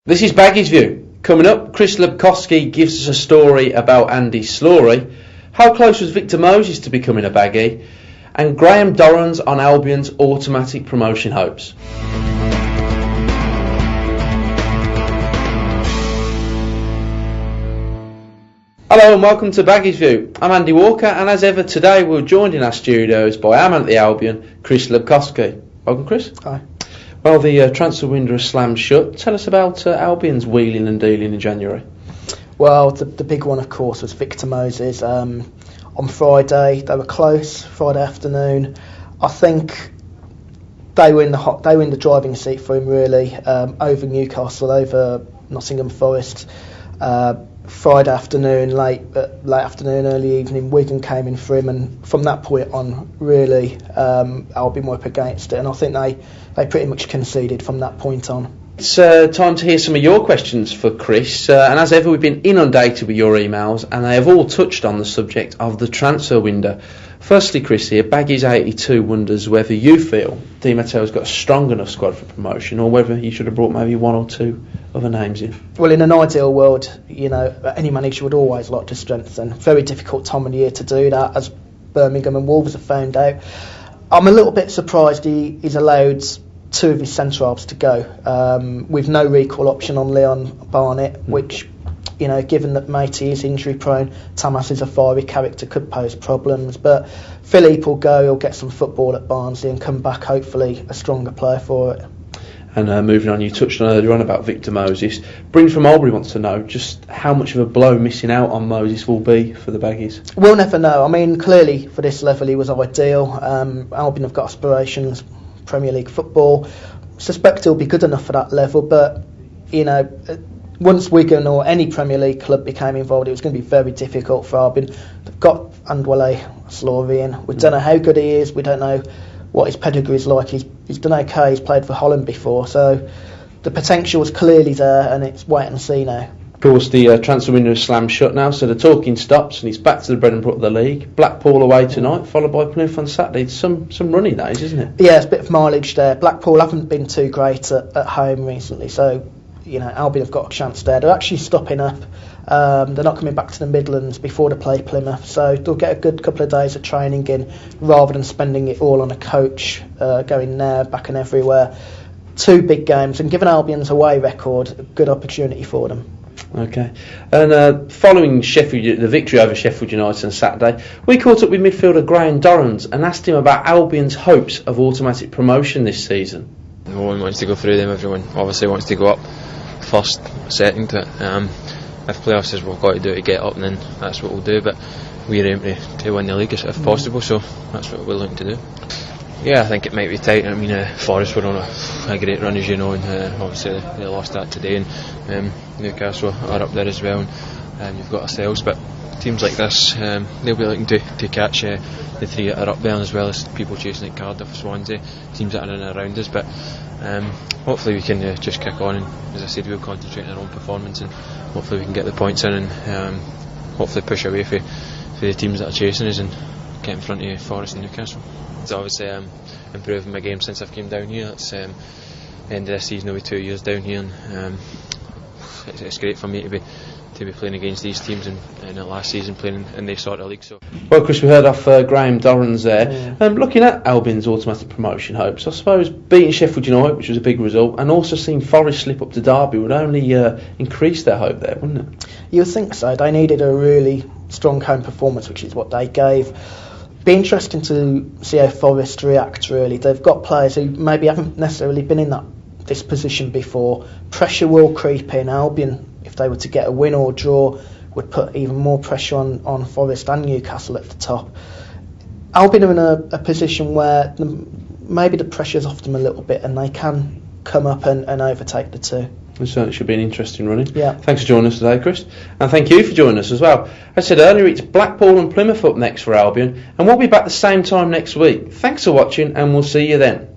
This is Baggies View. Coming up, Chris Lepkowski gives us a story about Andy Slory, how close was Victor Moses to becoming a Baggie, and Graham Dorrans on Albion's automatic promotion hopes. Hello and welcome to Baggies View. I'm Andy Walker, and as ever today we're joined in our studios by our man at the Albion, Chris Lepkowski. Welcome, Chris. Hi. Well, the transfer window has slammed shut. Tell us about Albion's wheeling and dealing in January. Well, the big one, of course, was Victor Moses. On Friday, they were close. Friday afternoon, I think they were in the driving seat for him, really, over Newcastle, over Nottingham Forest. Friday afternoon, late afternoon, early evening, Wigan came in for him, and from that point on, really, Albion were up against it, and I think they pretty much conceded from that point on. It's time to hear some of your questions for Chris, and as ever we've been inundated with your emails, and they have all touched on the subject of the transfer window. Firstly, Chris here, Baggies82 wonders whether you feel Di Matteo's got a strong enough squad for promotion, or whether he should have brought maybe one or two other names in. Well, in an ideal world, any manager would always like to strengthen. Very difficult time of the year to do that, as Birmingham and Wolves have found out. I'm a little bit surprised he's allowed two of his centre-halves to go, with no recall option on Leon Barnett, which, given that Matey is injury prone, Tamas is a fiery character, could pose problems. But Philippe will go, he'll get some football at Barnsley and come back hopefully a stronger player for it. And moving on, you touched on earlier on about Victor Moses. Bryn from Albury wants to know just how much of a blow missing out on Moses will be for the Baggies. We'll never know. I mean, clearly for this level he was ideal. Albion have got aspirations, Premier League football. Suspect he'll be good enough for that level, but once Wigan or any Premier League club became involved, it was going to be very difficult for Albion. They've got Andwale Slory in. We don't know how good he is. We don't know what his pedigree is like. He's done okay. He's played for Holland before, so the potential is clearly there, and it's wait and see now. Of course, the transfer window is slammed shut now, so the talking stops, and it's back to the bread and butter of the league. Blackpool away tonight, followed by Plymouth on Saturday. It's some running days, isn't it? Yeah, it's a bit of mileage there. Blackpool haven't been too great at home recently, so Albion have got a chance there. They're actually stopping up. They're not coming back to the Midlands before they play Plymouth, so they'll get a good couple of days of training in rather than spending it all on a coach, going there, back and everywhere. Two big games, and given Albion's away record, a good opportunity for them. Okay, and following the victory over Sheffield United on Saturday, we caught up with midfielder Graham Dorrans and asked him about Albion's hopes of automatic promotion this season. No one wants to go through them. Everyone obviously wants to go up first, second. If player says we've got to do it to get up, then that's what we'll do. But we're aiming to win the league if possible, so that's what we're looking to do. Yeah, I think it might be tight. I mean, Forest were on a great run, as you know, and obviously they lost that today, and Newcastle are up there as well, and you've got ourselves. But teams like this, they'll be looking to catch the three that are up there, as well as people chasing at Cardiff, Swansea, teams that are in and around us. But hopefully we can just kick on, and as I said, we'll concentrate on our own performance, and hopefully we can get the points in, and hopefully push away for the teams that are chasing us and get in front of Forest and Newcastle. It's obviously improving my game since I've came down here. It's the end of this season, I'll be 2 years down here, and it's great for me to be playing against these teams and the last season playing in this sort of league. So, well, Chris, we heard off Graham Dorrans there. Looking at Albion's automatic promotion hopes, I suppose beating Sheffield United, which was a big result, and also seeing Forest slip up to Derby would only increase their hope there, wouldn't it? You would think so. They needed a really strong home performance, which is what they gave. Be interesting to see how Forest react, really. They've got players who maybe haven't necessarily been in this position before. Pressure will creep in. Albion, if they were to get a win or draw, would put even more pressure on Forest and Newcastle at the top. Albion are in a position where maybe the pressure's off them a little bit, and they can come up and overtake the two. It certainly should be an interesting running. Yeah. Thanks for joining us today, Chris. And thank you for joining us as well. As I said earlier, it's Blackpool and Plymouth up next for Albion, and we'll be back the same time next week. Thanks for watching, and we'll see you then.